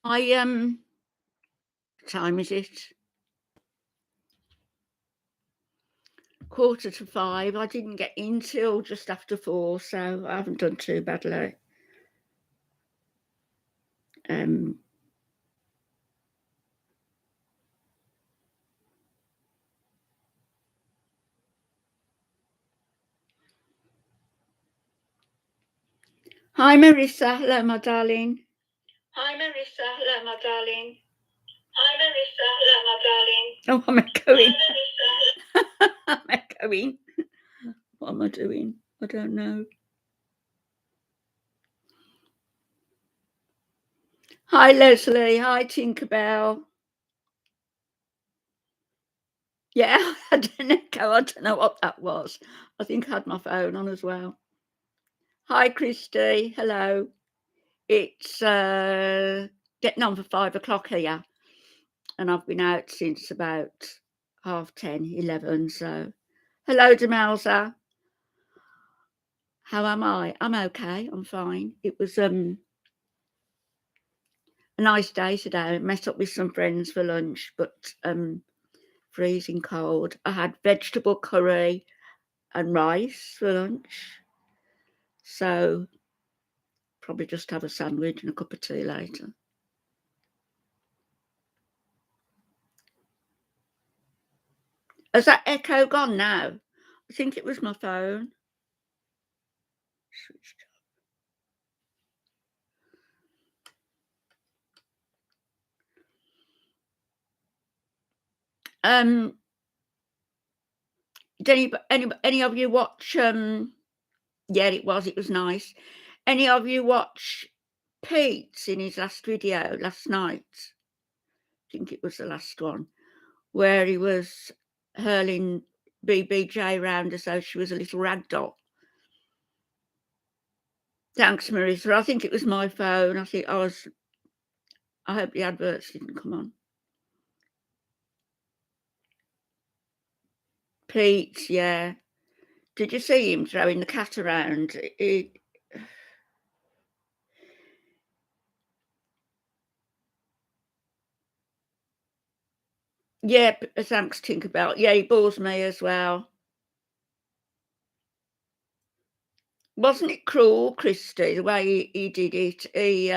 I time is it? 4:45. I didn't get in till just after 4, so I haven't done too badly. Um, Hi, Marissa. Hello, my darling. Hi, Marissa. Hello, my darling. Hi, Marissa. Hello, my darling. Oh, I'm echoing. Hi, Marissa. I'm echoing. What am I doing? I don't know. Hi, Leslie. Hi, Tinkerbell. Yeah, I had an echo. I don't know what that was. I think I had my phone on as well. Hi, Christy. Hello. It's getting on for 5 o'clock here, and I've been out since about 10:30, 11. So, hello, Demelza. How am I? I'm okay. I'm fine. It was a nice day today. I met up with some friends for lunch, but freezing cold. I had vegetable curry and rice for lunch. So probably just have a sandwich and a cup of tea later. Has that echo gone now? I think it was my phone. Switched off. Did any of you watch? Yeah, it was nice. Any of you watch Pete's in his last video last night? I think it was the last one where he was hurling BBJ round as though she was a little rag doll. Thanks, Marissa. I think it was my phone. I hope the adverts didn't come on. Pete, yeah. Did you see him throwing the cat around? Yeah, thanks, Tinkerbell. Yeah, he bores me as well. Wasn't it cruel, Christy, the way he did it? He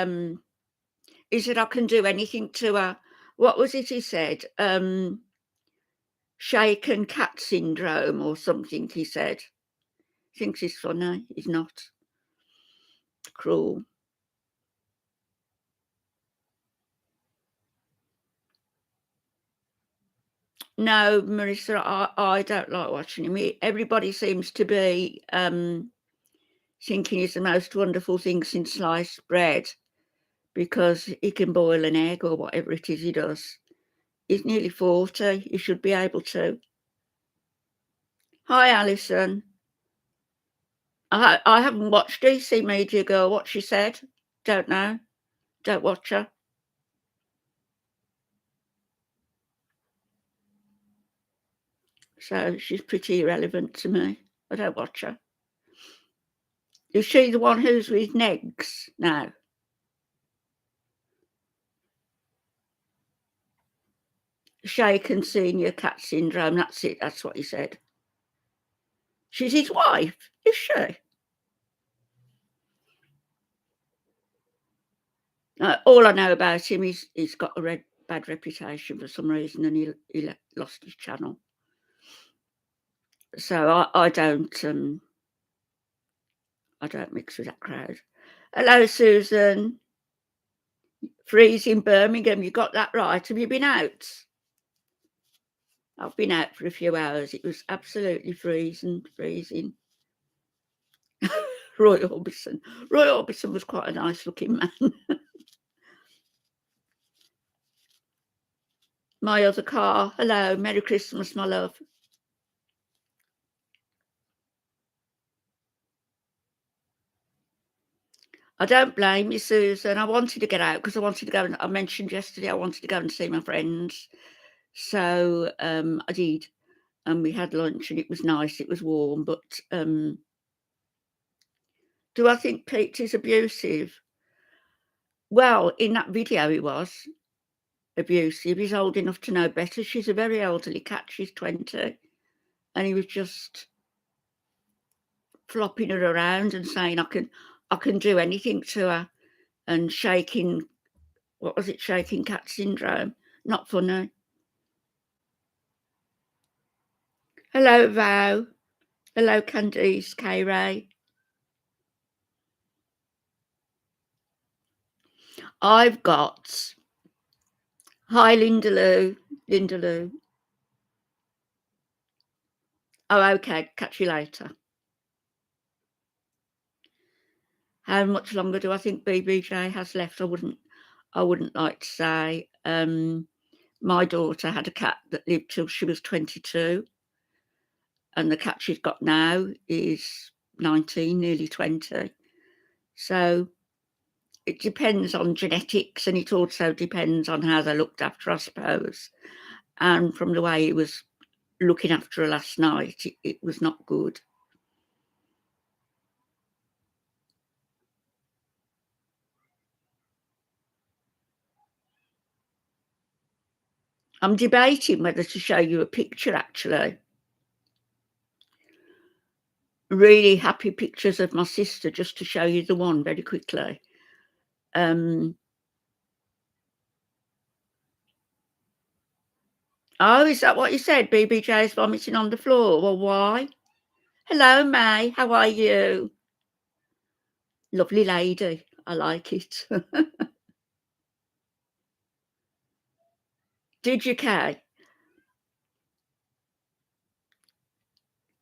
said, I can do anything to her. What was it he said? Shaken cat syndrome or something, he said. Thinks he's funny. He's not. Cruel. No, Marissa, I don't like watching him. Everybody seems to be thinking he's the most wonderful thing since sliced bread because he can boil an egg or whatever it is he does. He's nearly 40. He should be able to. Hi, Alison. I haven't watched DC Media Girl. What she said? Don't know. Don't watch her. So she's pretty irrelevant to me. I don't watch her. Is she the one who's with Negs now? Shaken senior cat syndrome. That's it. That's what he said. She's his wife, is she? All I know about him is he's got a bad reputation for some reason, and he lost his channel. So I don't mix with that crowd. Hello, Susan. Freezing Birmingham. You got that right. Have you been out? I've been out for a few hours. It was absolutely freezing. Roy Orbison. Roy Orbison was quite a nice looking man. My other car. Hello. Merry Christmas, my love. I don't blame you, Susan. I wanted to get out because I wanted to go. I mentioned yesterday I wanted to go and see my friends. So I did. And we had lunch and it was nice. It was warm. But do I think Pete is abusive? Well, in that video he was abusive. He's old enough to know better. She's a very elderly cat. She's 20, and he was just flopping her around and saying, I can do anything to her," and shaking, what was it, shaking cat syndrome. Not funny. Hello, Vo. Hello, Candice, K-Ray. I've got... Hi, Linda Lou. Oh, okay. Catch you later. How much longer do I think BBJ has left? I wouldn't like to say. My daughter had a cat that lived till she was 22, and the cat she's got now is 19, nearly 20. So it depends on genetics, and it also depends on how they're looked after, I suppose. And from the way he was looking after her last night, it was not good. I'm debating whether to show you a picture, actually. Really happy pictures of my sister, just to show you the one very quickly. Oh, is that what you said? BBJ is vomiting on the floor. Well, why? Hello, May. How are you? Lovely lady. I like it. Did you, Kay?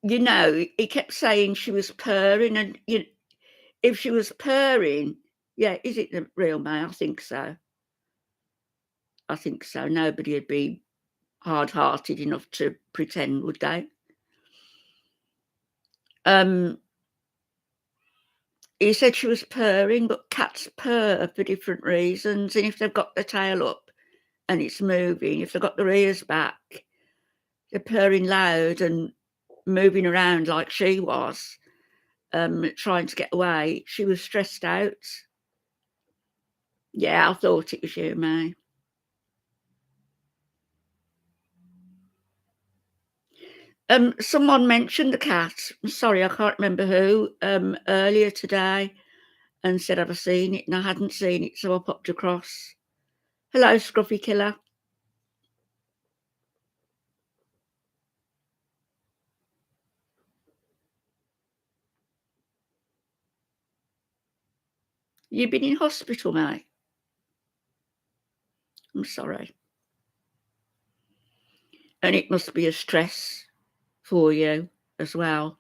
You know, he kept saying she was purring, and if she was purring, yeah, is it the real May? I think so. I think so. Nobody would be hard-hearted enough to pretend, would they? He said she was purring, but cats purr for different reasons, and if they've got their tail up and it's moving, if they've got their ears back, they're purring loud and moving around like she was, trying to get away. She was stressed out. Yeah, I thought it was you, May. Someone mentioned the cat. I'm sorry, I can't remember who, earlier today, and said, "Have I seen it?" And I hadn't seen it, so I popped across. Hello, Scruffy Killer. You've been in hospital, May? I'm sorry. And it must be a stress for you as well,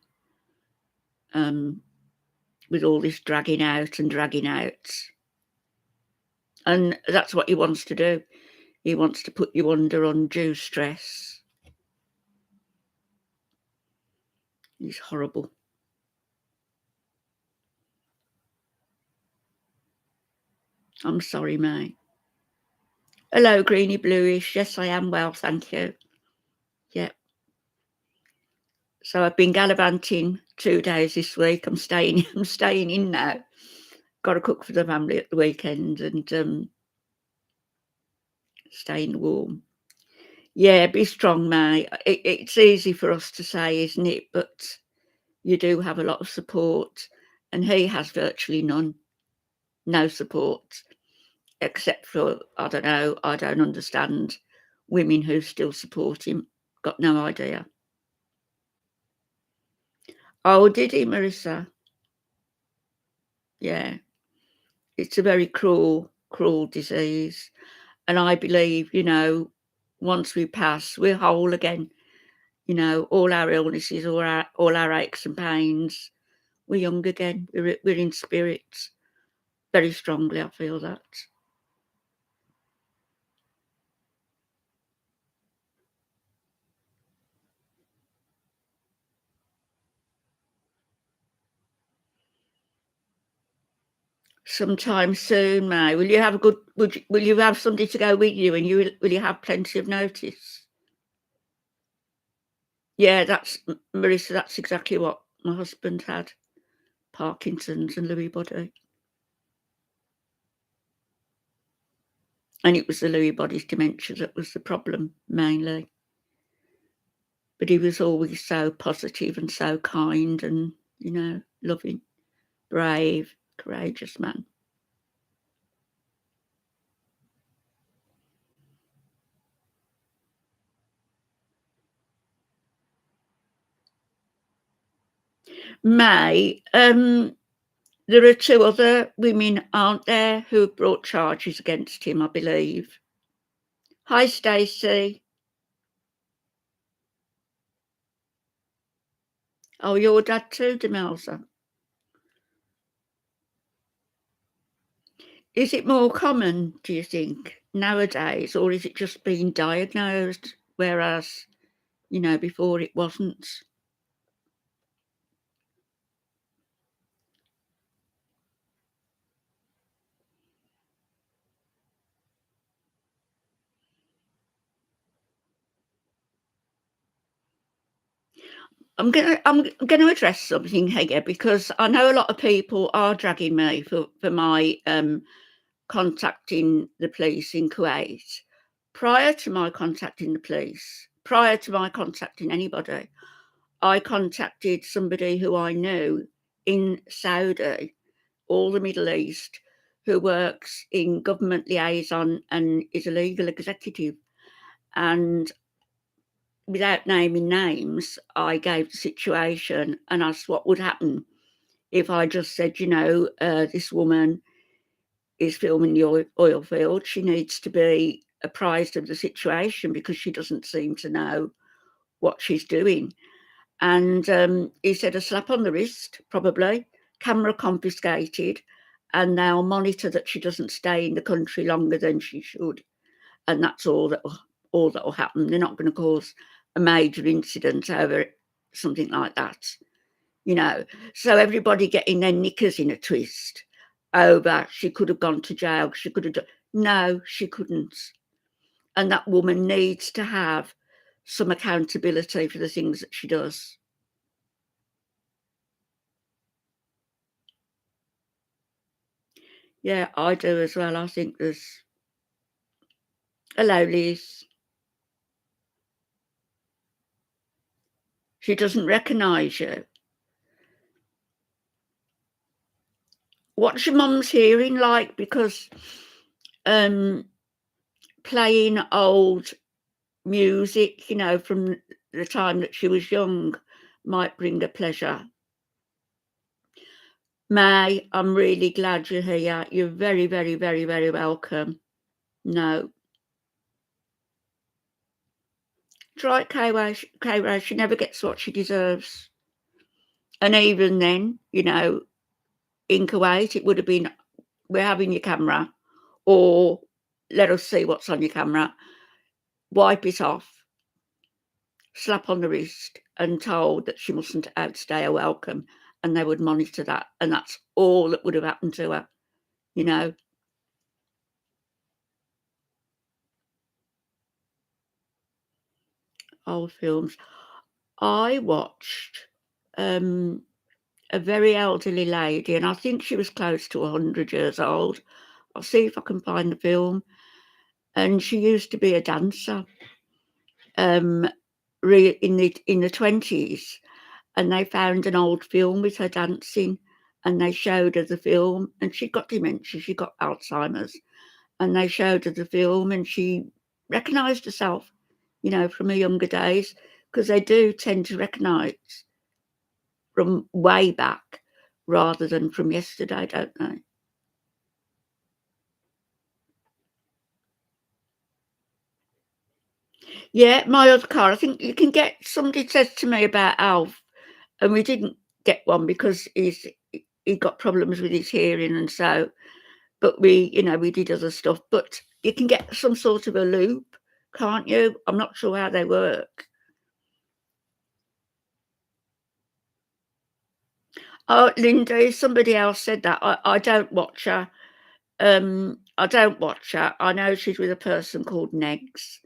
with all this dragging out and dragging out. And that's what he wants to do. He wants to put you under undue stress. He's horrible. I'm sorry, May. Hello, Greeny Bluish. Yes, I am well, thank you. Yep. So I've been gallivanting 2 days this week. I'm staying in now. Got to cook for the family at the weekend and staying warm. Yeah, be strong, May. It's easy for us to say, isn't it? But you do have a lot of support, and he has virtually none. No support, except for, I don't know, I don't understand women who still support him. Got no idea. Oh, did he, Marissa? Yeah. It's a very cruel, cruel disease. And I believe, once we pass, we're whole again. All our illnesses, all our aches and pains, we're young again. We're in spirit. Very strongly, I feel that. Sometime soon, May. Will you have will you have somebody to go with you, and will you have plenty of notice? Yeah, that's Marissa, that's exactly what my husband had. Parkinson's and Lewy body. And it was the Lewy body's dementia that was the problem, mainly. But he was always so positive and so kind and, loving, brave, courageous man. May, there are 2 other women, aren't there, who have brought charges against him, I believe. Hi, Stacey. Oh, your dad too, Demelza? Is it more common, do you think, nowadays, or is it just being diagnosed, whereas, before it wasn't? I'm gonna address something here because I know a lot of people are dragging me for my contacting the police in Kuwait. Prior to my contacting the police, prior to my contacting anybody, I contacted somebody who I knew in Saudi, or the Middle East, who works in government liaison and is a legal executive. And without naming names, I gave the situation and asked what would happen if I just said, this woman is filming the oil field. She needs to be apprised of the situation because she doesn't seem to know what she's doing. And he said a slap on the wrist, probably, camera confiscated, and they'll monitor that she doesn't stay in the country longer than she should. And that's all that will happen. They're not going to cause a major incident over something like that, So everybody getting their knickers in a twist over she could have gone to jail. She could have done. No, she couldn't. And that woman needs to have some accountability for the things that she does. Yeah, I do as well. I think there's. Hello, Liz. She doesn't recognise you. What's your mum's hearing like? Because playing old music, from the time that she was young might bring her pleasure. May, I'm really glad you're here. You're very, very, very, very welcome. No. Try K-Ray, she never gets what she deserves. And even then, in Kuwait, it would have been, we're having your camera, or let us see what's on your camera, wipe it off, slap on the wrist, and told that she mustn't outstay her welcome, and they would monitor that, and that's all that would have happened to her, Old films. I watched a very elderly lady, and I think she was close to 100 years old. I'll see if I can find the film. And she used to be a dancer in the 20s, and they found an old film with her dancing, and they showed her the film, and she got dementia, she got Alzheimer's, and they showed her the film, and she recognised herself, from her younger days, because they do tend to recognise from way back rather than from yesterday, don't they? Yeah, my other car, I think you can get, somebody says to me about Alf, and we didn't get one because he got problems with his hearing, and so, but we did other stuff. But you can get some sort of a loop, can't you? I'm not sure how they work. Oh, Linda, somebody else said that. I don't watch her. I don't watch her. I know she's with a person called Negs.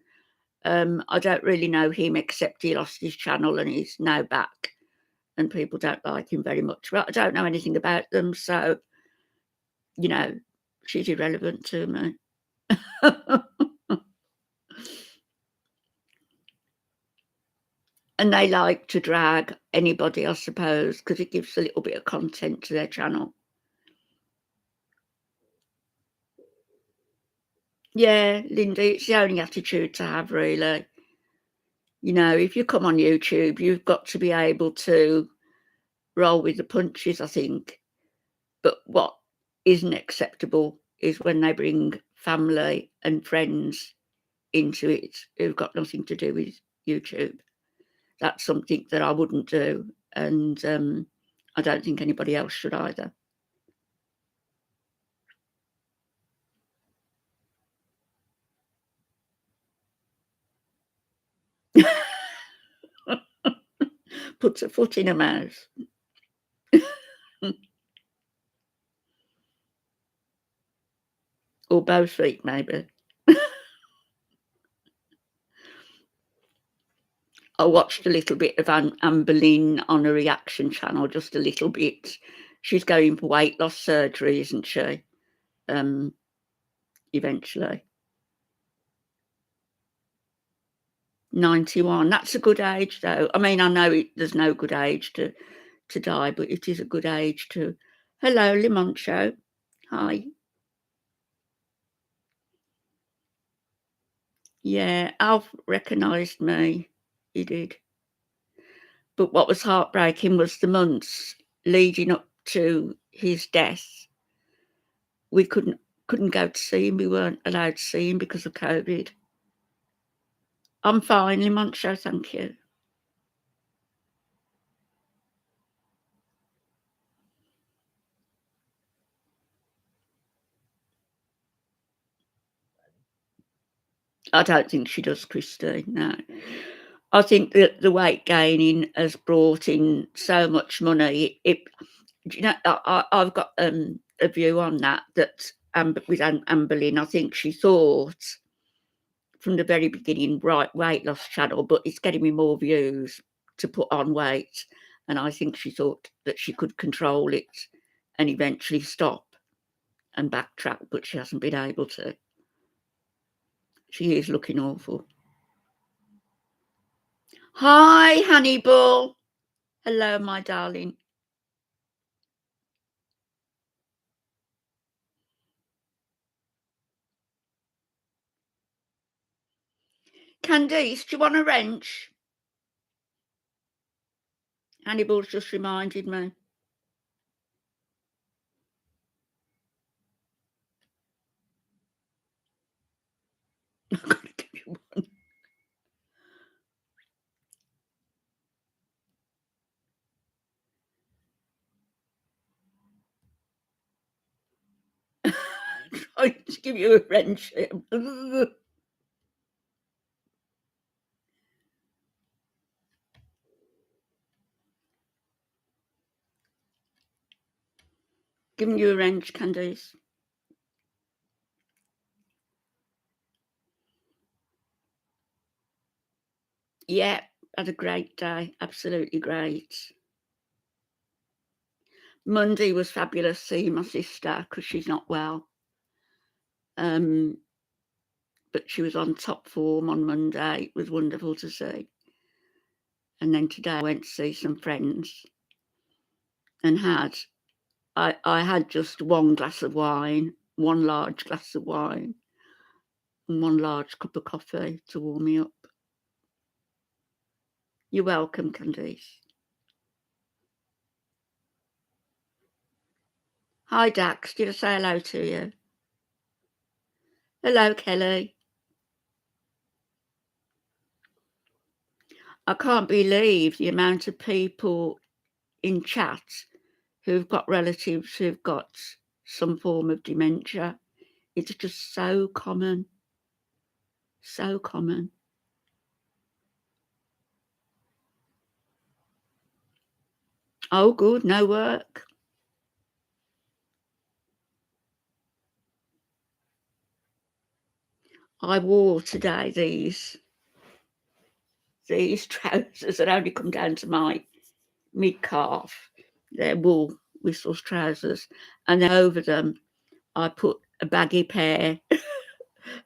I don't really know him except he lost his channel and he's now back, and people don't like him very much. But I don't know anything about them, so she's irrelevant to me. And they like to drag anybody, I suppose, because it gives a little bit of content to their channel. Yeah, Lindy, it's the only attitude to have, really. You know, if you come on YouTube, you've got to be able to roll with the punches, I think. But what isn't acceptable is when they bring family and friends into it who've got nothing to do with YouTube. That's something that I wouldn't do, and I don't think anybody else should either. Puts a foot in her mouth. Or both feet, maybe. I watched a little bit of Anne Boleyn on a reaction channel, just a little bit. She's going for weight loss surgery, isn't she? Eventually. 91. That's a good age, though. I mean, I know there's no good age to die, but it is a good age to. Hello, Limoncho. Hi. Yeah, Alf recognised me. He did. But what was heartbreaking was the months leading up to his death. We couldn't go to see him. We weren't allowed to see him because of COVID. I'm fine, Limoncho, thank you. I don't think she does, Christine, no. I think that the weight gaining has brought in so much money. You know, I've got a view on that with Anne Boleyn. I think she thought from the very beginning, right, weight loss channel, but it's getting me more views to put on weight. And I think she thought that she could control it and eventually stop and backtrack, but she hasn't been able to. She is looking awful. Hi, Hannibal. Hello, my darling. Candice, do you want a wrench? Hannibal's just reminded me. I'm going to give you one. Trying to give you a wrench. Giving you a wrench, Candice. Yeah, had a great day. Absolutely great. Monday was fabulous seeing my sister because she's not well. But she was on top form on Monday. It was wonderful to see. And then today I went to see some friends and I had just one glass of wine, one large glass of wine, and one large cup of coffee to warm me up. You're welcome, Candice. Hi, Dax. Did I say hello to you? Hello, Kelly. I can't believe the amount of people in chat who've got relatives who've got some form of dementia. It's just so common. So common. Oh, good. No work. I wore today these trousers that only come down to my mid-calf. They're wool whistles trousers. And then over them, I put a baggy pair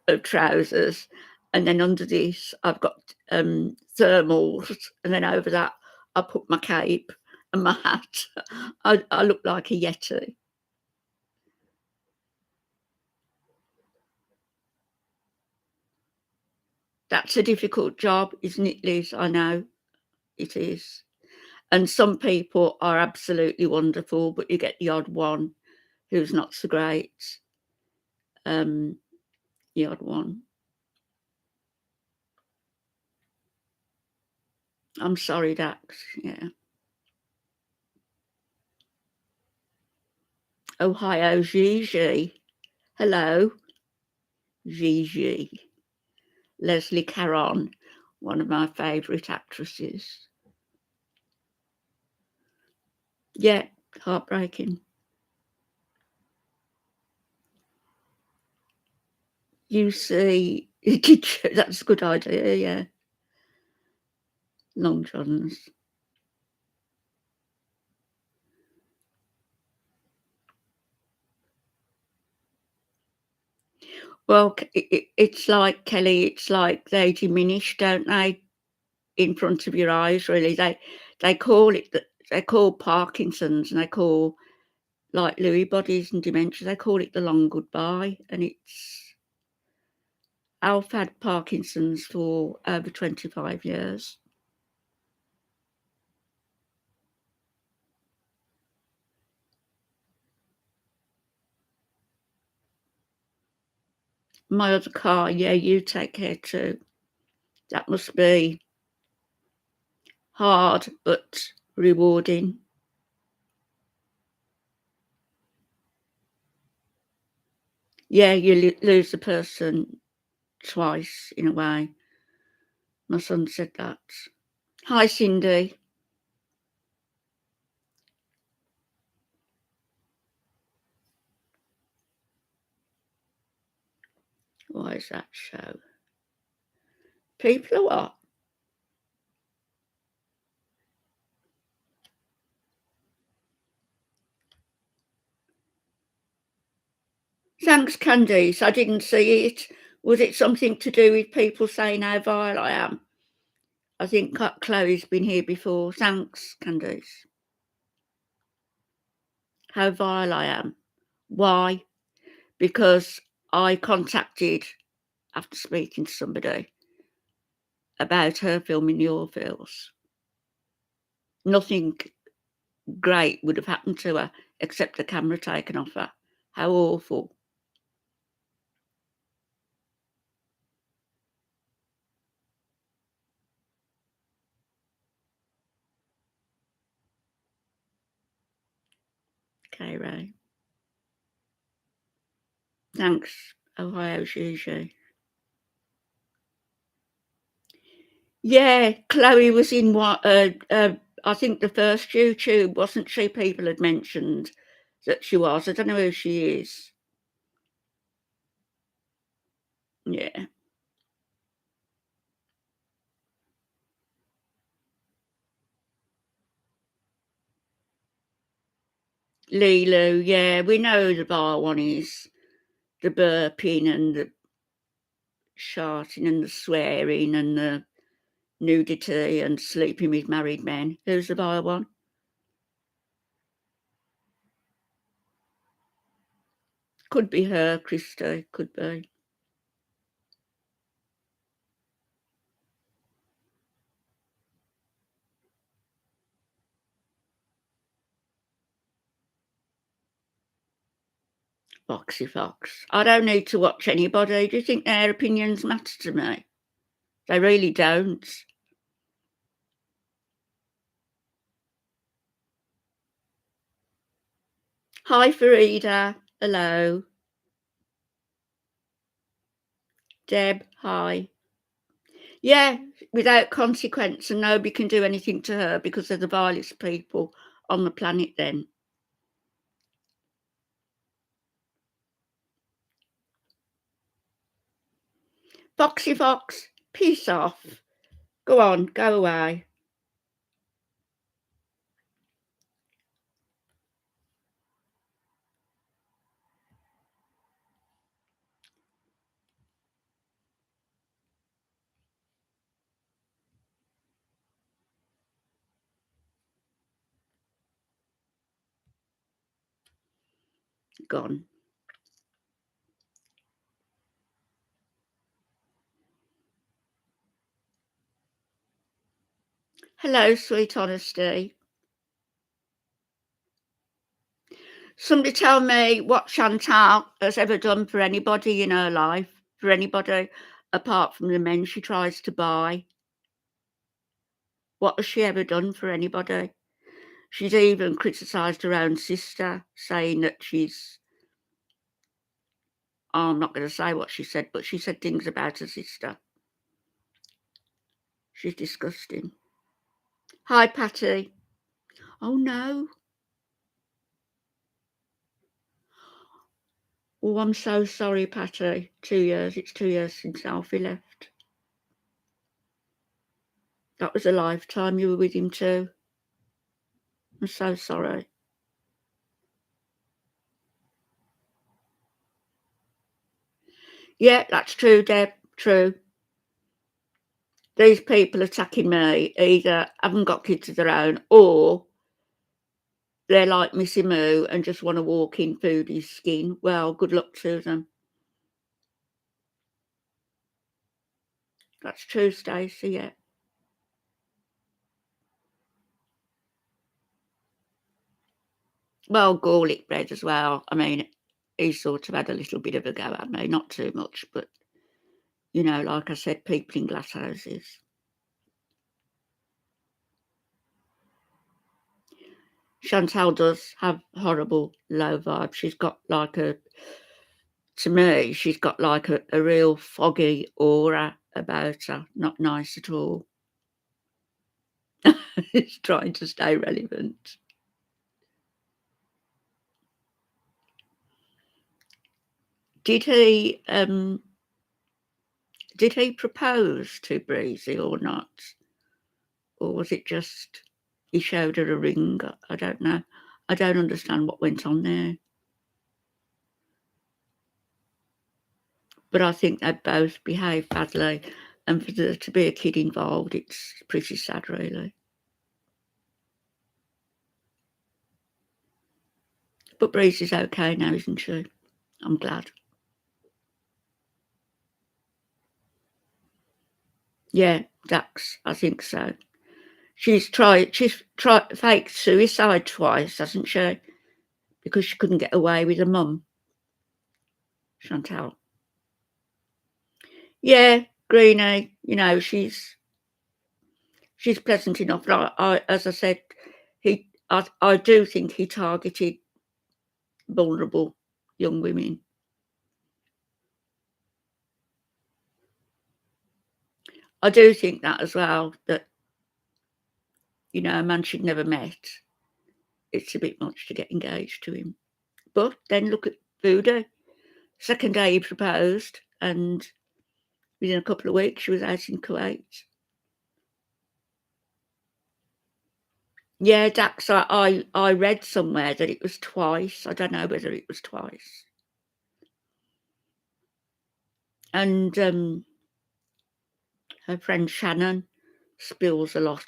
of trousers, and then under this I've got thermals, and then over that I put my cape and my hat. I look like a yeti. That's a difficult job, isn't it, Liz? I know it is. And some people are absolutely wonderful, but you get the odd one who's not so great. The odd one. I'm sorry, Dax. Yeah. Ohio, Gigi. Hello, Gigi. Leslie Caron, one of my favourite actresses. Yeah, heartbreaking. You see, that's a good idea, yeah. Long Johns. Well, it's like, Kelly, it's like they diminish, don't they, in front of your eyes, really. They call it, they call Parkinson's, and they call, like Lewy bodies and dementia, they call it the long goodbye, and it's, I've had Parkinson's for over 25 years. My other car, yeah, you take care too. That must be hard, but rewarding. Yeah, you lose a person twice in a way. My son said that. Hi, Cindy. Why is that show? People are what? Thanks, Candice. I didn't see it. Was it something to do with people saying how vile I am? I think Chloe's been here before. Thanks, Candice. How vile I am. Why? Because I contacted, after speaking to somebody, about her filming the oil. Nothing great would have happened to her except the camera taken off her. How awful. Okay, Ray. Thanks, Ohio Gigi. Yeah, Chloe was in what, I think the first YouTube, wasn't she? People had mentioned that she was. I don't know who she is. Yeah. Lilu, yeah, we know who the bar one is. The burping and the shouting and the swearing and the nudity and sleeping with married men. Who's the bar one? Could be her, Christo, could be. Foxy Fox. I don't need to watch anybody. Do you think their opinions matter to me? They really don't. Hi, Farida. Hello. Deb, hi. Yeah, without consequence, and nobody can do anything to her because they're the vilest people on the planet then. Foxy Fox, peace off. Go on, go away. gone. Hello, sweet honesty. Somebody tell me what Chantal has ever done for anybody in her life, for anybody apart from the men she tries to buy. What has she ever done for anybody? She's even criticised her own sister, saying that I'm not going to say what she said, but she said things about her sister. She's disgusting. Hi, Patty. Oh, no. Oh, I'm so sorry, Patty. 2 years. It's 2 years since Alfie left. That was a lifetime. You were with him too. I'm so sorry. Yeah, that's true, Deb. True. These people attacking me either haven't got kids of their own or they're like Missy Moo and just want to walk in Foodie's skin. Well, good luck to them. That's true, Stacey, yeah. Well, garlic bread as well. I mean, he sort of had a little bit of a go at me, not too much, but, you know, like I said, people in glass houses. Chantal does have horrible low vibe. She's got like to me, she's got like a real foggy aura about her. Not nice at all. It's trying to stay relevant. Did he propose to Breezy or not? Or was it just he showed her a ring? I don't know. I don't understand what went on there. But I think they both behaved badly. And for there to be a kid involved, it's pretty sad, really. But Breezy's okay now, isn't she? I'm glad. Yeah, Dax, I think so. She's tried fake suicide twice, hasn't she? Because she couldn't get away with her mum, Chantal. Yeah, Greenie, you know, she's pleasant enough. As I said, I do think he targeted vulnerable young women. I do think that as well, that, you know, a man she'd never met, it's a bit much to get engaged to him. But then look at Buddha. Second day he proposed, and within a couple of weeks she was out in Kuwait. Yeah, Dax, I read somewhere that it was twice. I don't know whether it was twice. And her friend Shannon spills a lot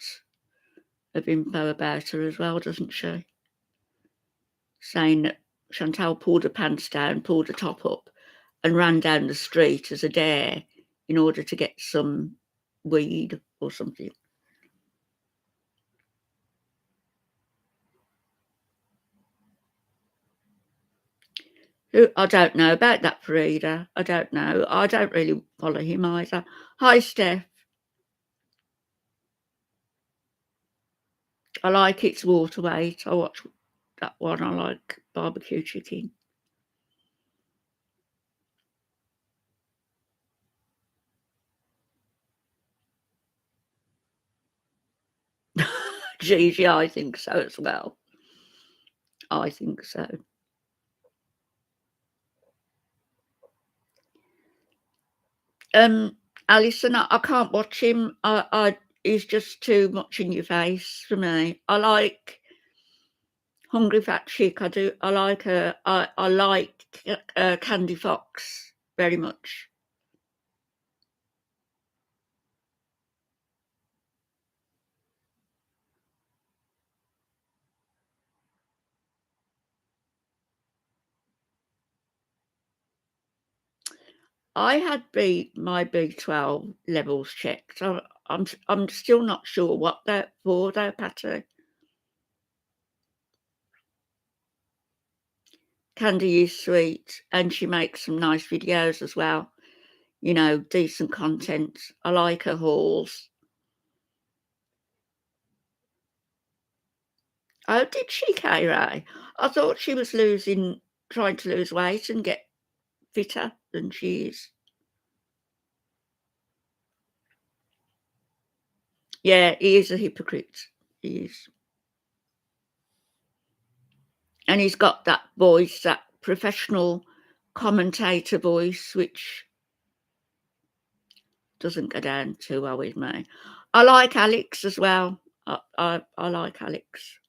of info about her as well, doesn't she? Saying that Chantal pulled her pants down, pulled her top up, and ran down the street as a dare in order to get some weed or something. I don't know about that, Farida. I don't know. I don't really follow him either. Hi, Steph. I like It's Water Weight. I watch that one. I like Barbecue Chicken. Gigi, I think so as well. I think so. Alison, I can't watch him. He's just too much in your face for me. I like Hungry Fat Chick. I do. I like her. I like Candy Fox very much. I had my B12 levels checked. I'm still not sure what they're for though, Patty. Candy is sweet, and she makes some nice videos as well. You know, decent content. I like her hauls. Oh, did she, Kay-Ray? I thought she was trying to lose weight and get fitter than she is. Yeah, he is a hypocrite. He is. And he's got that voice, that professional commentator voice, which doesn't go down too well with me. I like Alex as well. I like Alex.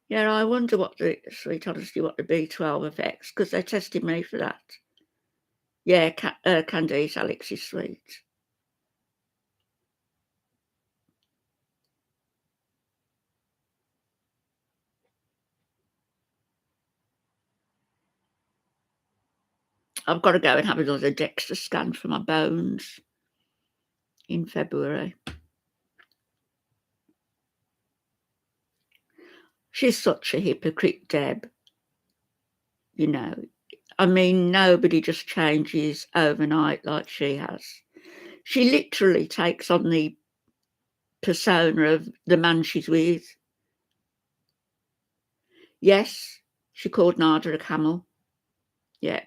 Yeah, I wonder what the sweet honesty, what the B12 affects, because they tested me for that. Yeah, Candice, Alex is sweet. I've got to go and have another DEXA scan for my bones in February. She's such a hypocrite, Deb. You know, I mean, nobody just changes overnight like she has. She literally takes on the persona of the man she's with. Yes, she called Nada a camel. Yeah.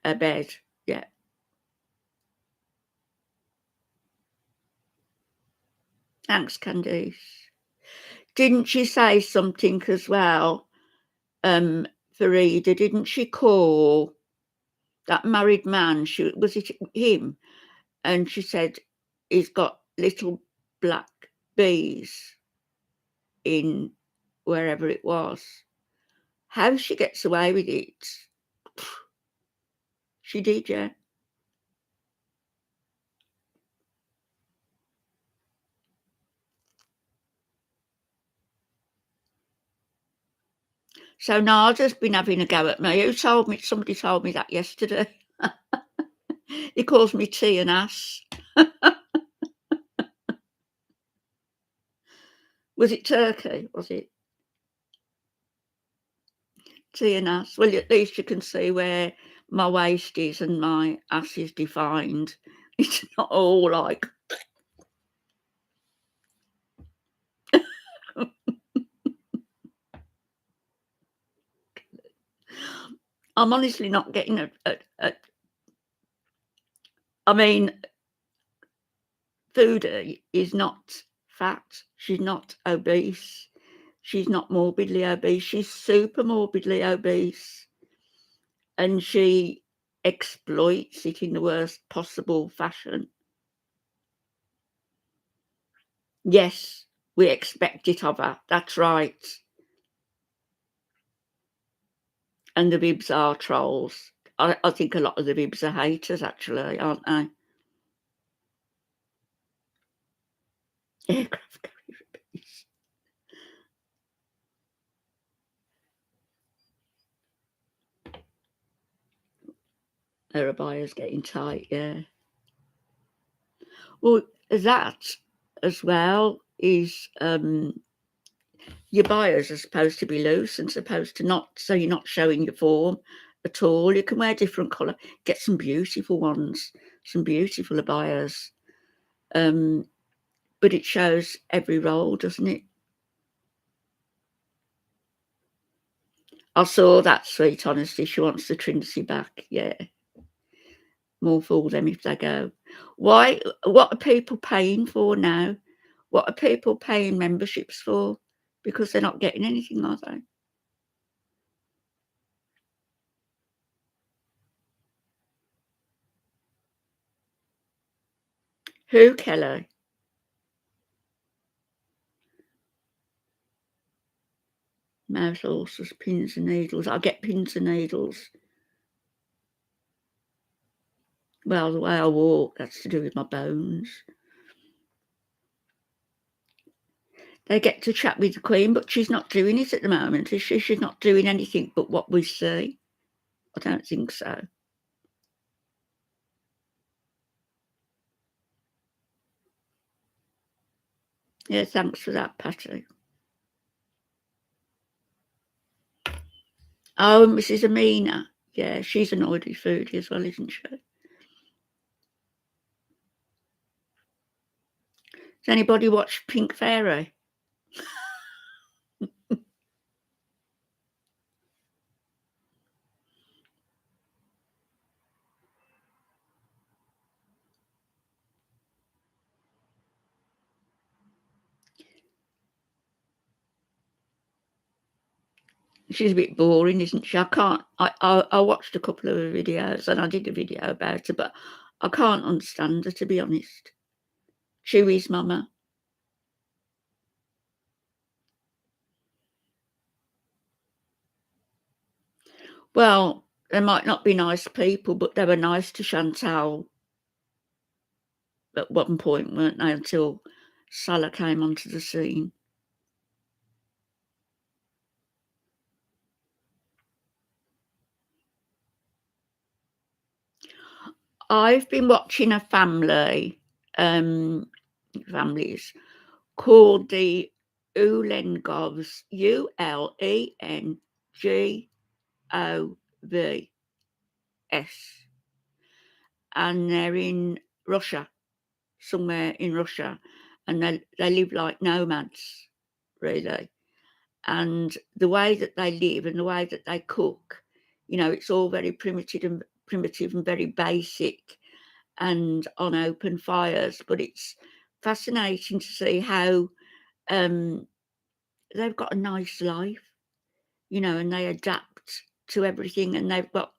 A bed. Yeah. Thanks, Candice. Didn't she say something as well, Farida? Didn't she call that married man? Was it him? And she said he's got little black bees in wherever it was. How she gets away with it? She did, yeah. So Nada's been having a go at me. Who told me? Somebody told me that yesterday. He calls me tea and ass. Was it turkey? Was it tea and ass? Well, at least you can see where my waist is and my ass is defined. It's not all like. I'm honestly not getting I mean, Foodie is not fat. She's not obese. She's not morbidly obese. She's super morbidly obese. And she exploits it in the worst possible fashion. Yes, we expect it of her. That's right. And the bibs are trolls. I think a lot of the bibs are haters, actually, aren't they? Aircraft carrier bibs. Her buyer's getting tight, yeah. Well, that as well is your buyers are supposed to be loose and supposed to not, so you're not showing your form at all. You can wear different colour, get some beautiful ones, some beautiful buyers. But it shows every role, doesn't it? I saw that, sweet honesty. She wants the Trinity back. Yeah. More for them if they go. Why? What are people paying for now? What are people paying memberships for? Because they're not getting anything, are they? Who, Kelly? Mouse horses, pins and needles. I get pins and needles. Well, the way I walk, that's to do with my bones. They get to chat with the Queen, but she's not doing it at the moment, is she? She's not doing anything but what we see. I don't think so. Yeah, thanks for that, Patty. Oh, Mrs. Amina. Yeah, she's an oily foodie as well, isn't she? Has anybody watched Pink Fairy? She's a bit boring, isn't she? I watched a couple of her videos and I did a video about her, but I can't understand her, to be honest. Chewy's mama. Well, they might not be nice people, but they were nice to Chantal at one point, weren't they, until Salah came onto the scene. I've been watching a families called the Ulengovs, Ulengovs, and they're in Russia, somewhere in Russia, and they live like nomads, really. And the way that they live and the way that they cook, it's all very primitive and very basic and on open fires. But it's fascinating to see how they've got a nice life, and they adapt to everything, and they've got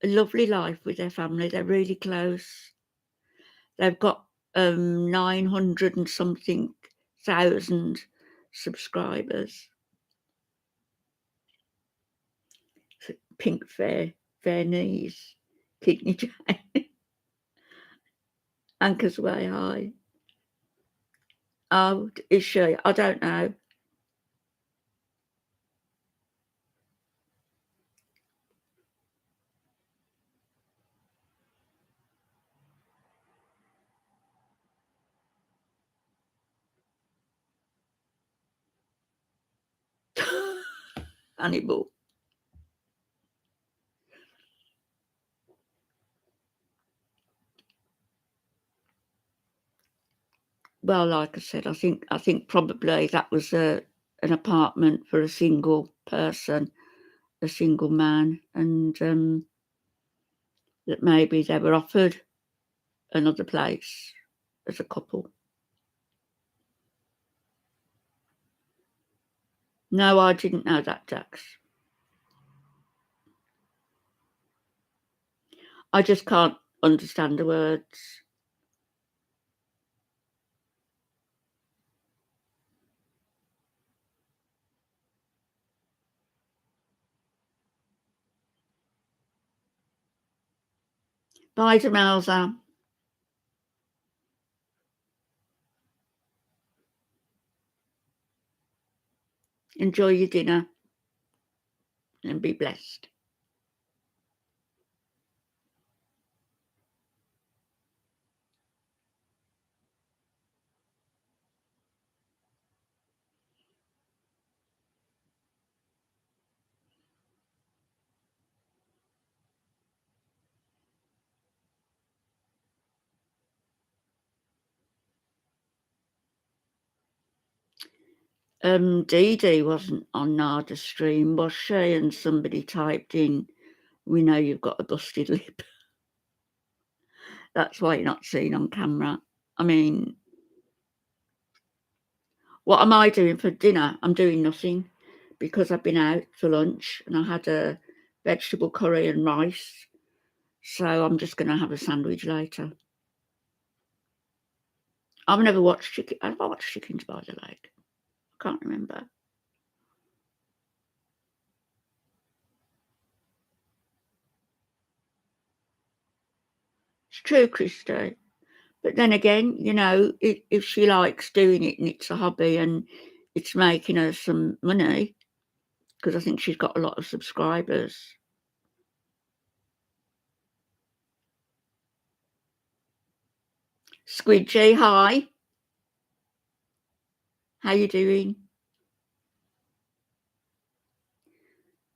a lovely life with their family. They're really close. They've got 900 and something thousand subscribers. Pink fair knees, kidney jane, anchors way high. Oh, is she? I don't know. Hannibal. Well, like I said, I think probably that was an apartment for a single person, a single man, and that maybe they were offered another place as a couple. No, I didn't know that, Dax. I just can't understand the words. Bye, Demelza. Enjoy your dinner and be blessed. Dee Dee wasn't on Nada's stream, was she? And somebody typed in, "We know you've got a busted lip." That's why you're not seen on camera. I mean, what am I doing for dinner? I'm doing nothing because I've been out for lunch and I had a vegetable curry and rice. So I'm just going to have a sandwich later. I've never watched chicken. Have I watched Chickens by the Lake? I can't remember. It's true, Christo. But then again, you know, if she likes doing it and it's a hobby and it's making her some money, because I think she's got a lot of subscribers. Squidgy, hi. How you doing?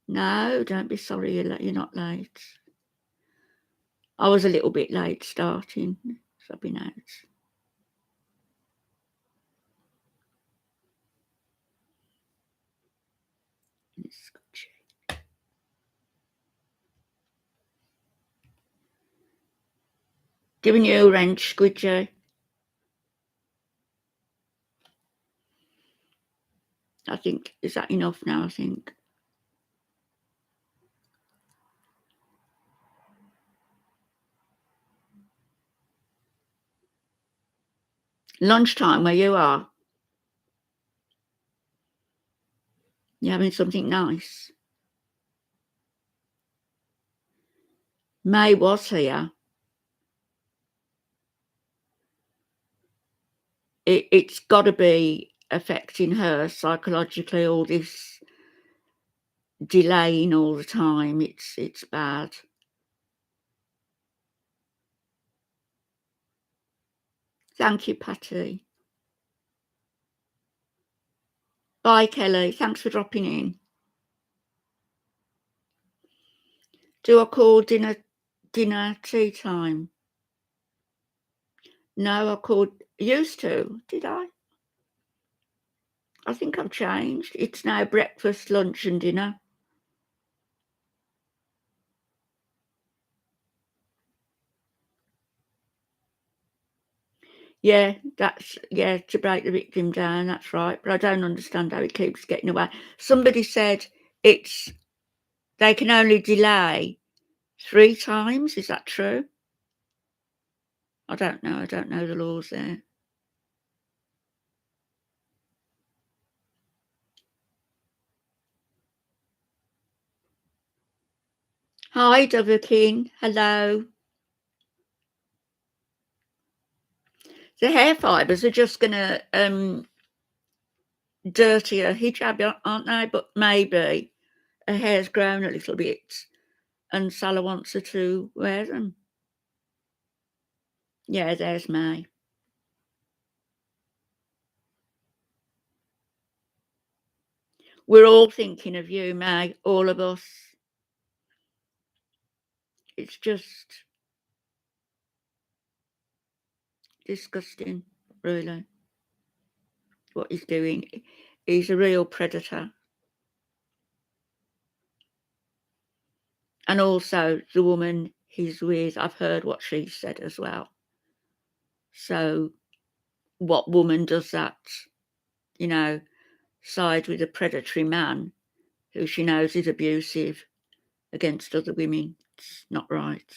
No, don't be sorry you're not late. I was a little bit late starting, so I've been out. Giving you a wrench, Squidgy. I think, is that enough now, I think? Lunchtime where you are? You having something nice? May was here. It's got to be affecting her psychologically, all this delaying all the time. It's bad. Thank you, Patty. Bye, Kelly. Thanks for dropping in. Do I call dinner tea time? No, I called used to. Did I? I think I've changed. It's now breakfast, lunch, and dinner. Yeah, to break the victim down, that's right. But I don't understand how it keeps getting away. Somebody said they can only delay 3 times. Is that true? I don't know. I don't know the laws there. Hi, Dover King. Hello. The hair fibres are just going to dirty her hijab, aren't they? But maybe her hair's grown a little bit and Salah wants her to wear them. Yeah, there's May. We're all thinking of you, May, all of us. It's just disgusting, really, what he's doing. He's a real predator. And also the woman he's with, I've heard what she said as well. So what woman does that, you know, side with a predatory man who she knows is abusive against other women? It's not right.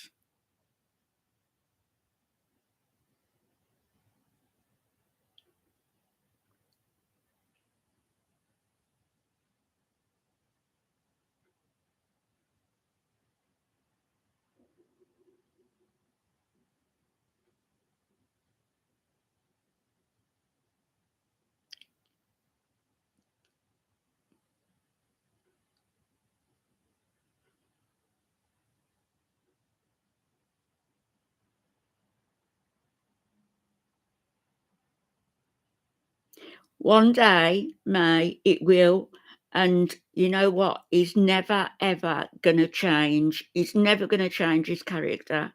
One day, May, it will. And you know what? He's never, ever going to change. He's never going to change his character.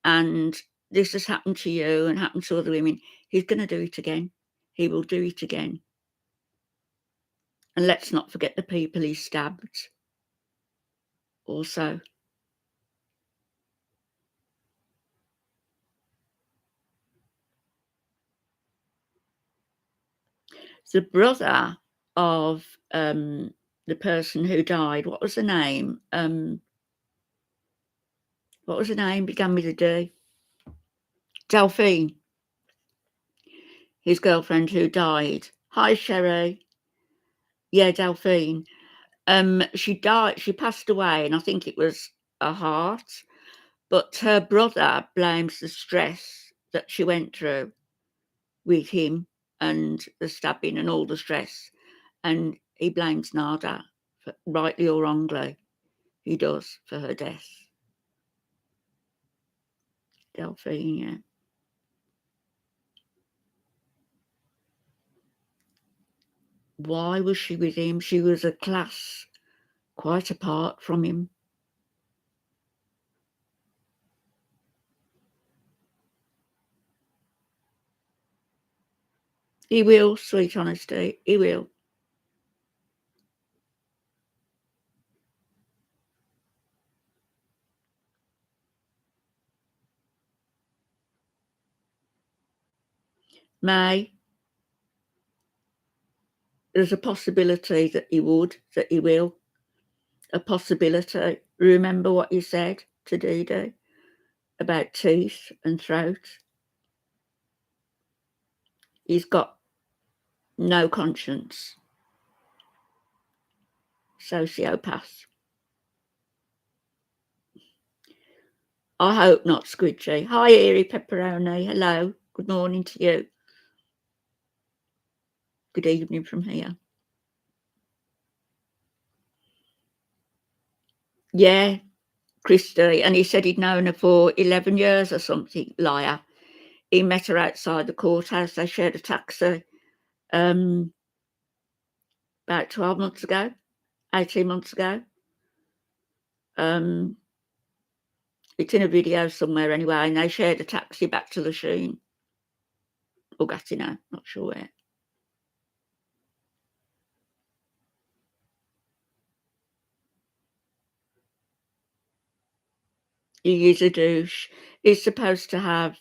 And this has happened to you and happened to other women. He's going to do it again. He will do it again. And let's not forget the people he stabbed also. The brother of the person who died, what was the name? What was the name? Began with a D. Delphine. His girlfriend who died. Hi, Sherry. Yeah, Delphine. She died. She passed away, and I think it was a heart. But her brother blames the stress that she went through with him and the stabbing and all the stress. And he blames Nada, rightly or wrongly, he does, for her death. Delphine, yeah. Why was she with him? She was a class quite apart from him. He will, sweet honesty, he will. May, there's a possibility that he would, that he will. A possibility. Remember what you said to Dee Dee about teeth and throat? He's got no conscience. Sociopath. I hope not, Squidgy. Hi, Eerie Pepperoni. Hello. Good morning to you. Good evening from here. Yeah, Christy. And he said he'd known her for 11 years or something. Liar. He met her outside the courthouse. They shared a taxi about 12 months ago, 18 months ago. It's in a video somewhere anyway, and they shared a taxi back to Lachine. Or Gatineau, not sure where. He is a douche. He's supposed to have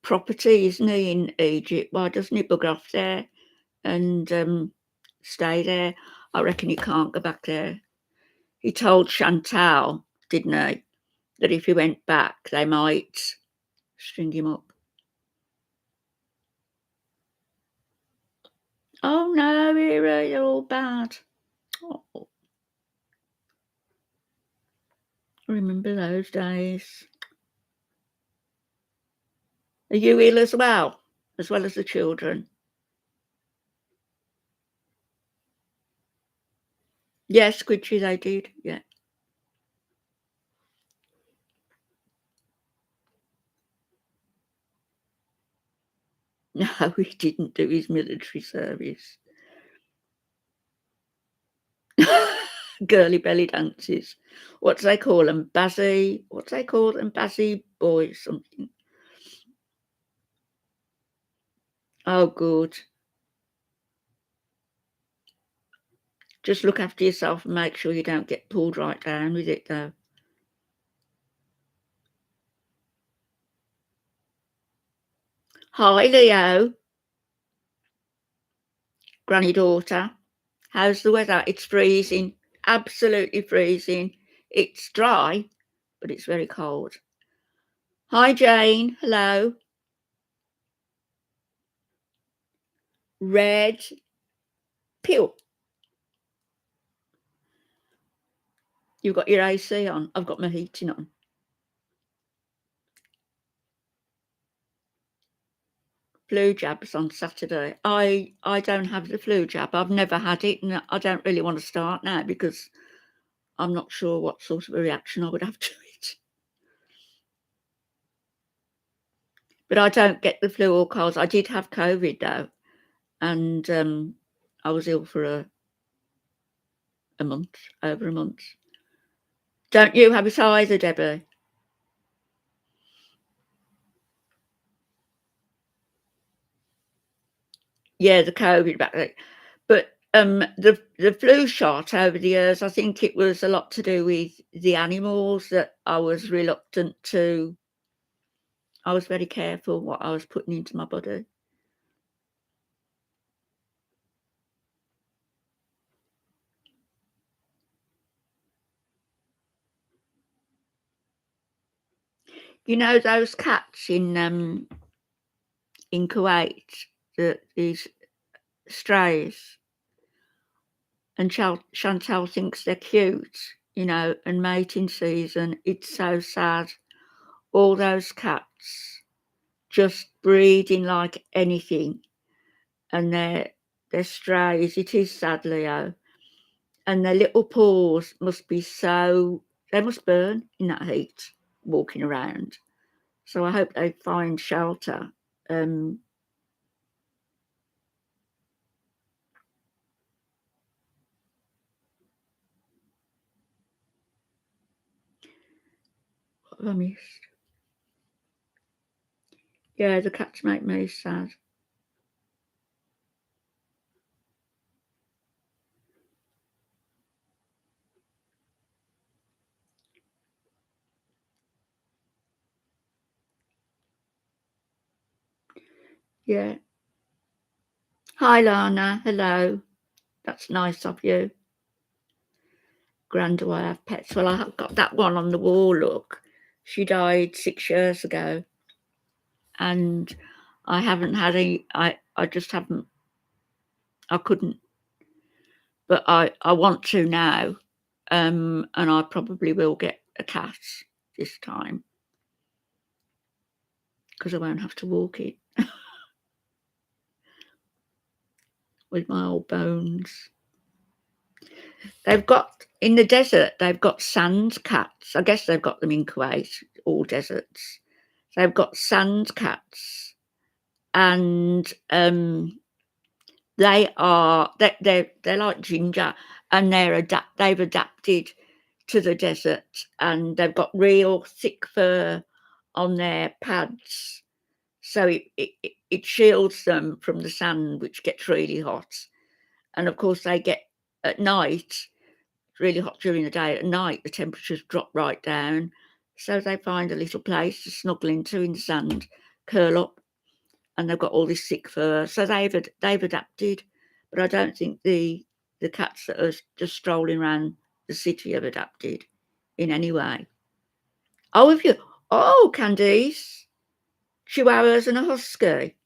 property, isn't he, in Egypt? Why doesn't he bugger off there and stay there? I reckon he can't go back there. He told Chantal, didn't he, that if he went back, they might string him up. Oh no, you're all bad. Oh, remember those days. Are you ill as well as the children? Yes, Squidgy, they did, yeah. No, he didn't do his military service. Girly belly dances. What do they call them? Bazzy? What do they call them? Bazzy boys, something. Oh, good. Just look after yourself and make sure you don't get pulled right down with it, though. Hi, Leo. Granny daughter. How's the weather? It's freezing. Absolutely freezing. It's dry, but it's very cold. Hi, Jane. Hello. Red pill. You've got your AC on. I've got my heating on. Flu jabs on Saturday. I don't have the flu jab. I've never had it, and I don't really want to start now because I'm not sure what sort of a reaction I would have to it. But I don't get the flu or colds. I did have COVID though, and I was ill for a month, over a month. Don't you have it either, Debbie? Yeah, the COVID back then. But the flu shot over the years, I think it was a lot to do with the animals that I was reluctant to. I was very careful what I was putting into my body. You know those cats in Kuwait, these strays, and Chantal thinks they're cute, you know, and mating season, it's so sad. All those cats just breeding like anything, and they're strays. It is sad, Leo, and their little paws must be they must burn in that heat walking around. So I hope they find shelter. What have I missed? Yeah, the cats make me sad. Yeah. Hi, Lana. Hello. That's nice of you. Grand, do I have pets? Well, I have got that one on the wall, look. She died 6 years ago, and I haven't had I just haven't, I couldn't, but I want to now, and I probably will get a cat this time because I won't have to walk it with my old bones. They've got, in the desert, they've got sand cats. I guess they've got them in Kuwait, all deserts. They've got sand cats, and they're like ginger, and they've adapted to the desert, and they've got real thick fur on their pads, so it shields them from the sand, which gets really hot. And of course, they get at night really hot during the day. At night, the temperatures drop right down, so they find a little place to snuggle into in the sand, curl up, and they've got all this thick fur. So they've adapted, but I don't think the cats that are just strolling around the city have adapted in any way. Oh, have you? Oh, Candice, Chihuahuas and a husky.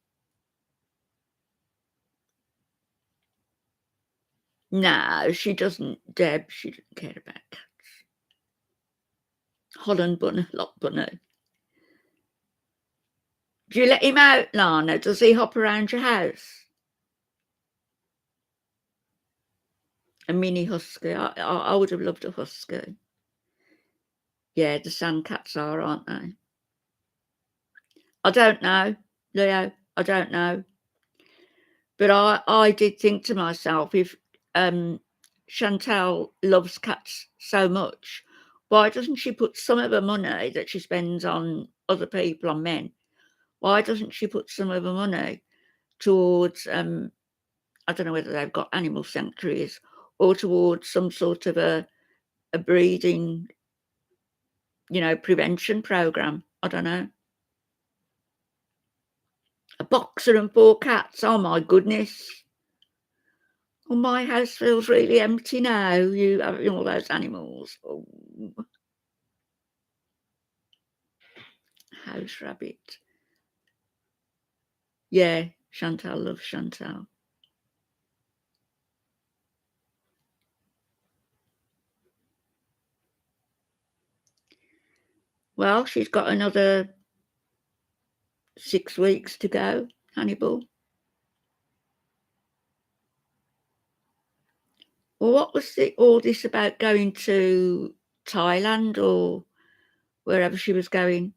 No, she doesn't, Deb. She doesn't care about cats. Holland bunny, lot bunny. Do you let him out, Lana? Does he hop around your house? A mini husky. I would have loved a husky. Yeah, the sand cats are, aren't they? I don't know, Leo. I don't know. But I did think to myself, if Chantal loves cats so much, why doesn't she put some of her money that she spends on other people, on men, why doesn't she put some of her money towards, I don't know whether they've got animal sanctuaries, or towards some sort of a breeding, prevention program? I don't know. A boxer and 4 cats. Oh my goodness. Well, my house feels really empty now. You having all those animals. Oh, house rabbit. Yeah, Chantal loves Chantal. Well, she's got another 6 weeks to go, Hannibal. Well, what was all this about going to Thailand or wherever she was going?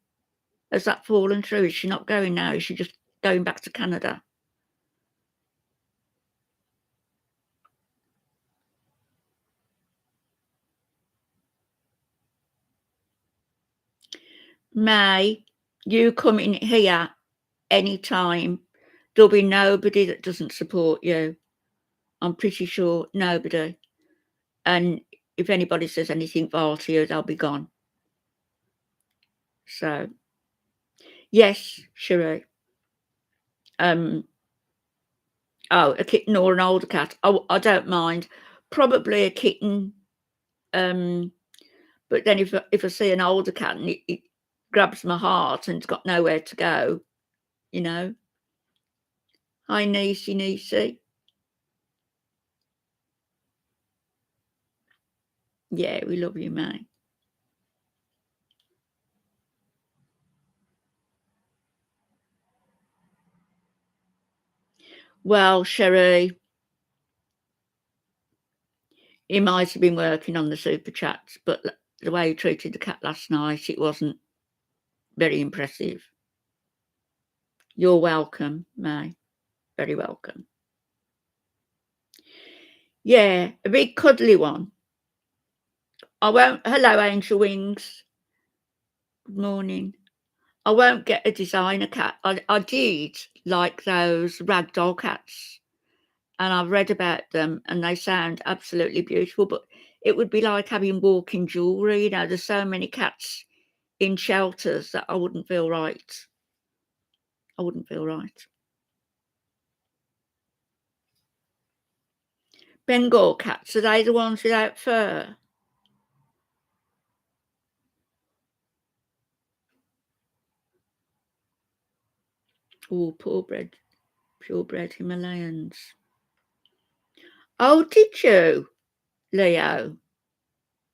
Has that fallen through? Is she not going now? Is she just going back to Canada? May, you come in here anytime. There'll be nobody that doesn't support you. I'm pretty sure nobody. And if anybody says anything vile to you, they'll be gone. So, yes, Cherie. Oh, a kitten or an older cat. Oh, I don't mind. Probably a kitten. But then if I see an older cat and it grabs my heart and it's got nowhere to go, you know. Hi, Niecy. Yeah, we love you, May. Well, Sherry, he might have been working on the super chats, but the way he treated the cat last night, it wasn't very impressive. You're welcome, May. Very welcome. Yeah, a big cuddly one. I won't. Hello, Angel Wings. Good morning. I won't get a designer cat. I did like those ragdoll cats, and I've read about them, and they sound absolutely beautiful. But it would be like having walking jewelry. You know, there's so many cats in shelters that I wouldn't feel right. I wouldn't feel right. Bengal cats, are they the ones without fur? Oh, purebred Himalayans. Oh, did you, Leo?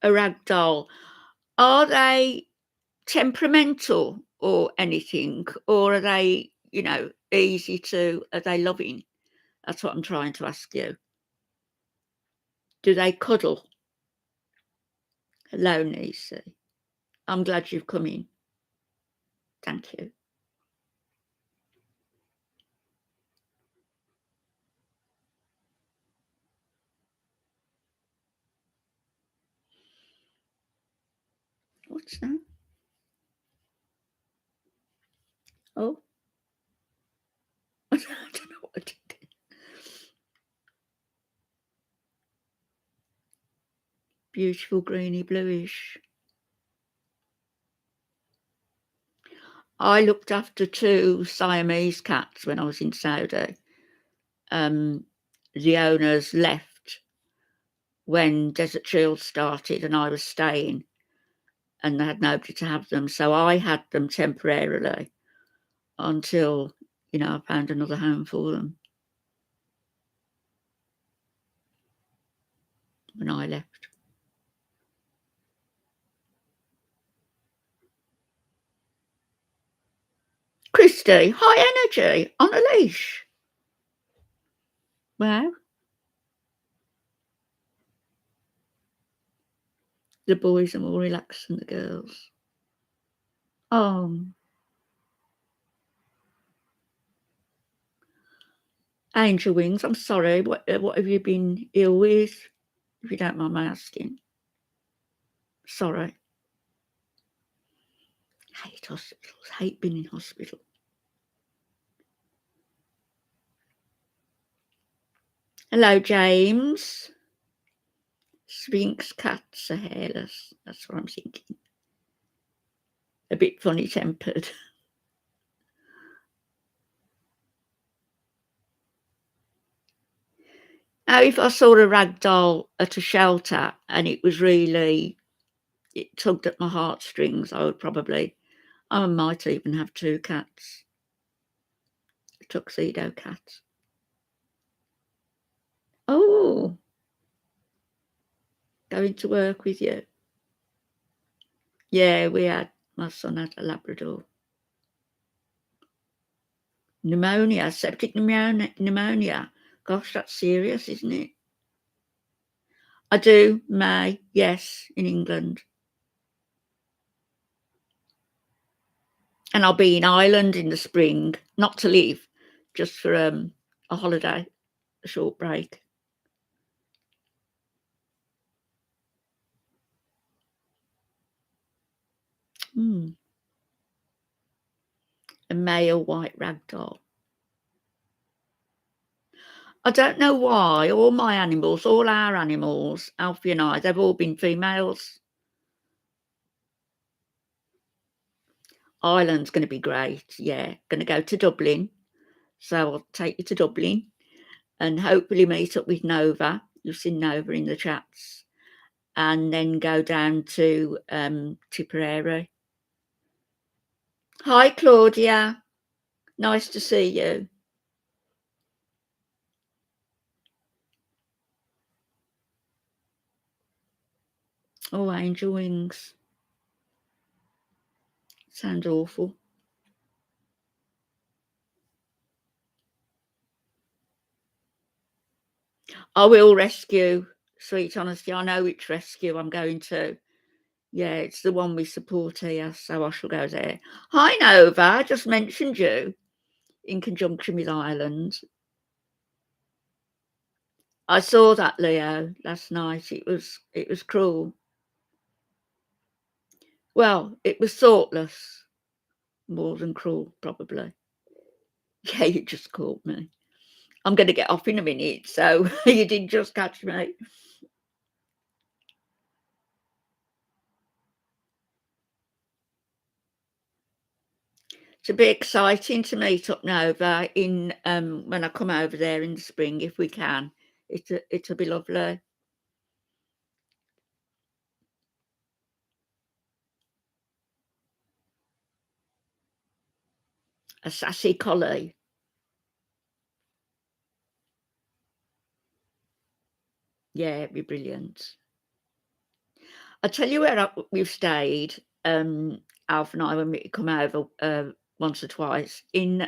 A ragdoll. Are they temperamental or anything, or are they, easy to? Are they loving? That's what I'm trying to ask you. Do they cuddle? Hello, Nisi. I'm glad you've come in. Thank you. What's that? Oh, I don't know what it is. Beautiful greeny bluish. I looked after 2 Siamese cats when I was in Saudi. The owners left when Desert Shield started and I was staying, and they had nobody to have them. So I had them temporarily until, I found another home for them when I left. Christy, high energy on a leash. Wow. The boys are more relaxed than the girls. Oh, Angel Wings, I'm sorry. What have you been ill with? If you don't mind my asking. Sorry. Hate hospitals. Hate being in hospital. Hello, James. Sphinx cats are hairless. That's what I'm thinking. A bit funny tempered. Now, if I saw a rag doll at a shelter and it tugged at my heartstrings, I might even have 2 cats. A tuxedo cat. Oh, going to work with you. Yeah, my son had a Labrador. Pneumonia, septic pneumonia. Gosh, that's serious, isn't it? I do, May, yes, in England. And I'll be in Ireland in the spring, not to live, just for a holiday, a short break. A male white ragdoll. I don't know why all our animals, Alfie and I, they've all been females. Ireland's going to be great, yeah. Going to go to Dublin. So I'll take you to Dublin and hopefully meet up with Nova. You've seen Nova in the chats. And then go down to Tipperary. Hi, Claudia. Nice to see you. Oh, angel wings. Sounds awful. I will rescue, sweet honesty. I know which rescue I'm going to. Yeah, it's the one we support here, so I shall go there. Hi, Nova. I just mentioned you in conjunction with Ireland. I saw that, Leo, last night. It was cruel. Well, it was thoughtless, more than cruel, probably. Yeah, you just caught me. I'm going to get off in a minute, so you did just catch me. It'll be exciting to meet up Nova in when I come over there in the spring, if we can. It'll be lovely. A sassy collie. Yeah, it'd be brilliant. I'll tell you where we've stayed, Alf and I, when we come over once or twice, in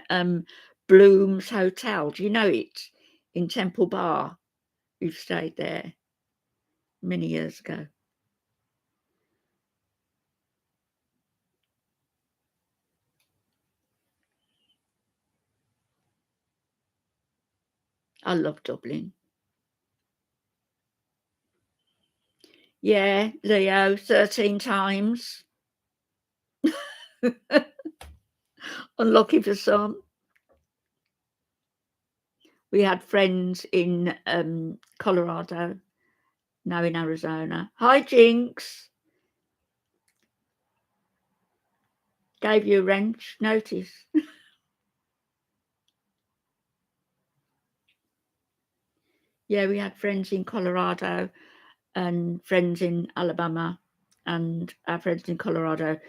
Bloom's Hotel. Do you know it? In Temple Bar. We've stayed there many years ago. I love Dublin. Yeah, Leo, 13 times. Unlucky for some. We had friends in Colorado, now in Arizona. Hi, Jinx. Gave you a wrench notice. Yeah, we had friends in Colorado and friends in Alabama, and our friends in Colorado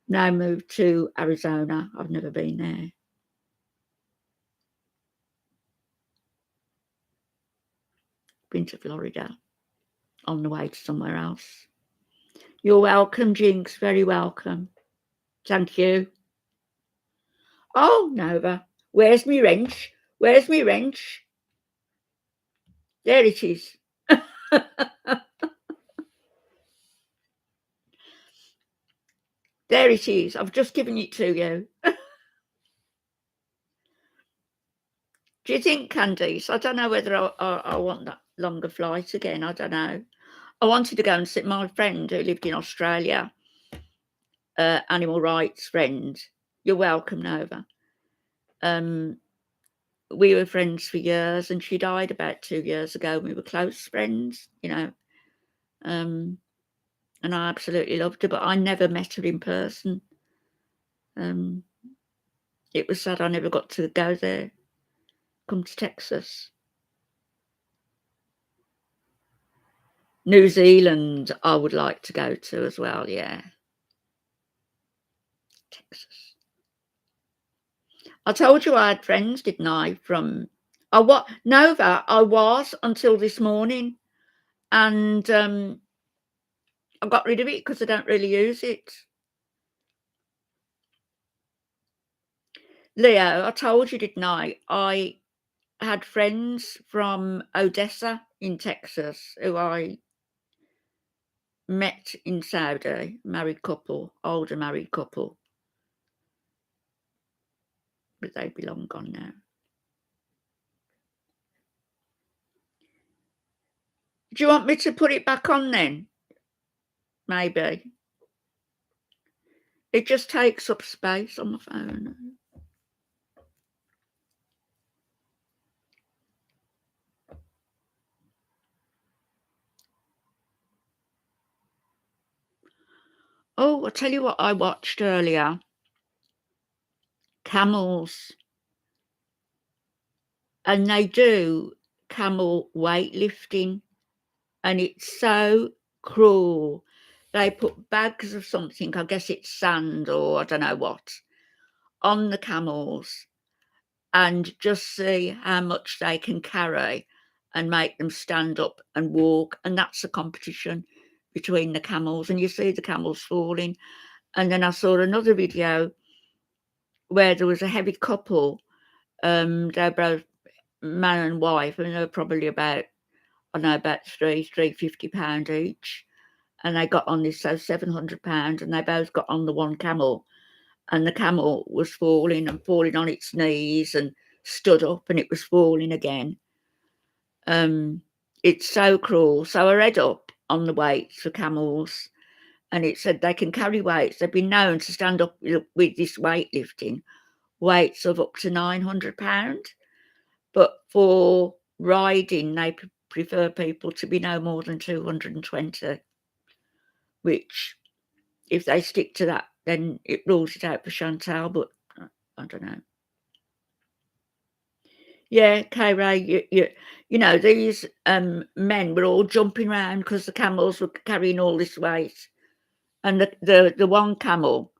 now moved to Arizona. I've never been there. Been to Florida on the way to somewhere else. You're welcome, Jinx. Very welcome. Thank you. Oh, Nova. Where's me wrench? Where's me wrench? There it is. There it is. I've just given it to you. Do you think, Candice? I don't know whether I want that longer flight again. I don't know. I wanted to go and see my friend who lived in Australia, animal rights friend. You're welcome, Nova. We were friends for years, and she died about 2 years ago. We were close friends, you know. And I absolutely loved her, but I never met her in person. It was sad I never got to go there, come to Texas. New Zealand, I would like to go to as well, yeah. Texas. I told you I had friends, didn't I, from... Nova, I was until this morning, and I got rid of it because I don't really use it. Leo, I told you, didn't I had friends from Odessa in Texas who I met in Saudi, married couple, older married couple. But they be long gone now. Do you want me to put it back on then? Maybe. It just takes up space on my phone. Oh, I'll tell you what I watched earlier. Camels. And they do camel weightlifting. And it's so cruel. They put bags of something, I guess it's sand or I don't know what, on the camels, and just see how much they can carry and make them stand up and walk. And that's a competition between the camels, and you see the camels falling. And then I saw another video where there was a heavy couple. They're both man and wife, and they were probably about, I don't know, about £350 each. And they got on this, so £700, and they both got on the one camel, and the camel was falling and falling on its knees and stood up, and it was falling again. It's so cruel. So I read up on the weights for camels, and it said they can carry weights. They've been known to stand up with this weightlifting, weights of up to £900. But for riding, they prefer people to be no more than 220, which, if they stick to that, then it rules it out for Chantal, but I don't know. Yeah, K-Ray, you know, these men were all jumping around because the camels were carrying all this weight. And the one camel,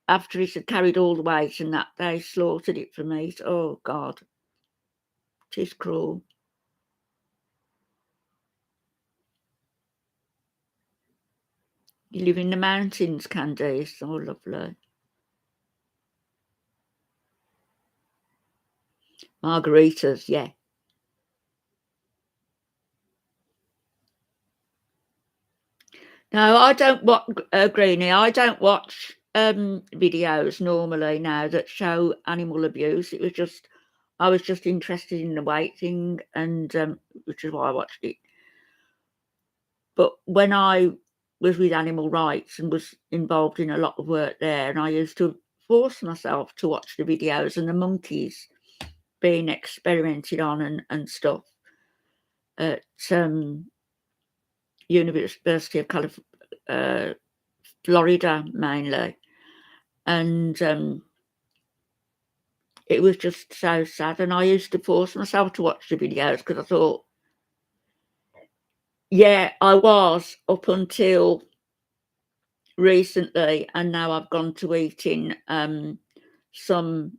after it had carried all the weight and that, they slaughtered it for meat. Oh, God. It is cruel. You live in the mountains, Candice. Oh, lovely. Margaritas, yeah. No, I don't watch, Greenie, I don't watch videos normally now that show animal abuse. I was just interested in the weight thing, and which is why I watched it. But when I was with animal rights and was involved in a lot of work there, and I used to force myself to watch the videos and the monkeys being experimented on and stuff at University of California, Florida mainly, and it was just so sad. And I used to force myself to watch the videos because I thought, yeah, I was up until recently, and now I've gone to eating some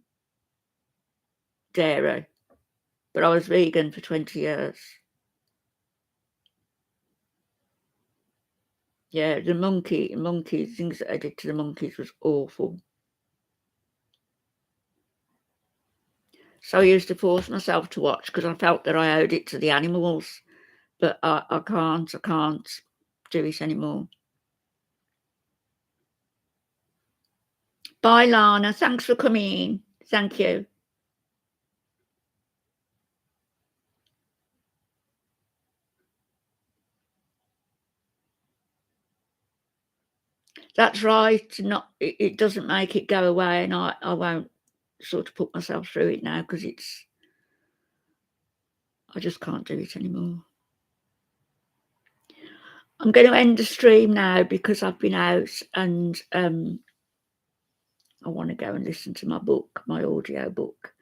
dairy, but I was vegan for 20 years. Yeah, the monkeys, things that I did to the monkeys was awful. So I used to force myself to watch because I felt that I owed it to the animals, but I can't do it anymore. Bye, Lana. Thanks for coming in. Thank you. That's right. It doesn't make it go away, and I won't sort of put myself through it now because I just can't do it anymore. I'm going to end the stream now because I've been out, and I want to go and listen to my book, my audio book.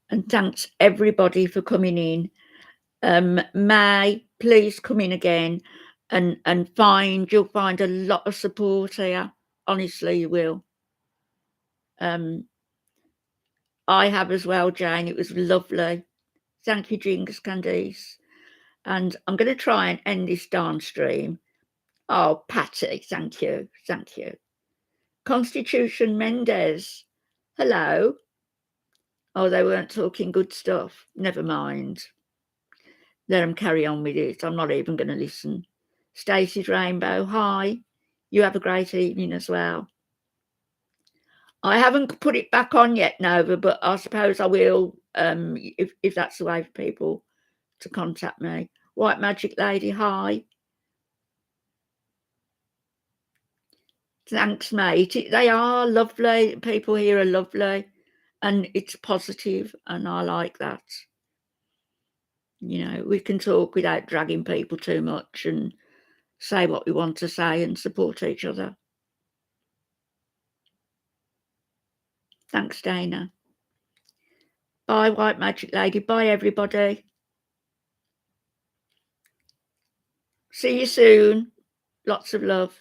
And thanks everybody for coming in. May, please come in again, and you'll find a lot of support here. Honestly, you will. I have as well, Jane. It was lovely. Thank you, Jinx Candice. And I'm going to try and end this darn stream. Oh, Patty, thank you. Thank you. Constitution Mendez, hello. Oh, they weren't talking good stuff. Never mind. Let them carry on with it. I'm not even going to listen. Stacey's Rainbow, hi. You have a great evening as well. I haven't put it back on yet, Nova, but I suppose I will if that's the way for people to contact me. White Magic Lady, hi. Thanks, mate. They are lovely. People here are lovely, and it's positive, and I like that. You know, we can talk without dragging people too much and say what we want to say and support each other. Thanks, Dana. Bye, White Magic Lady. Bye, everybody. See you soon. Lots of love.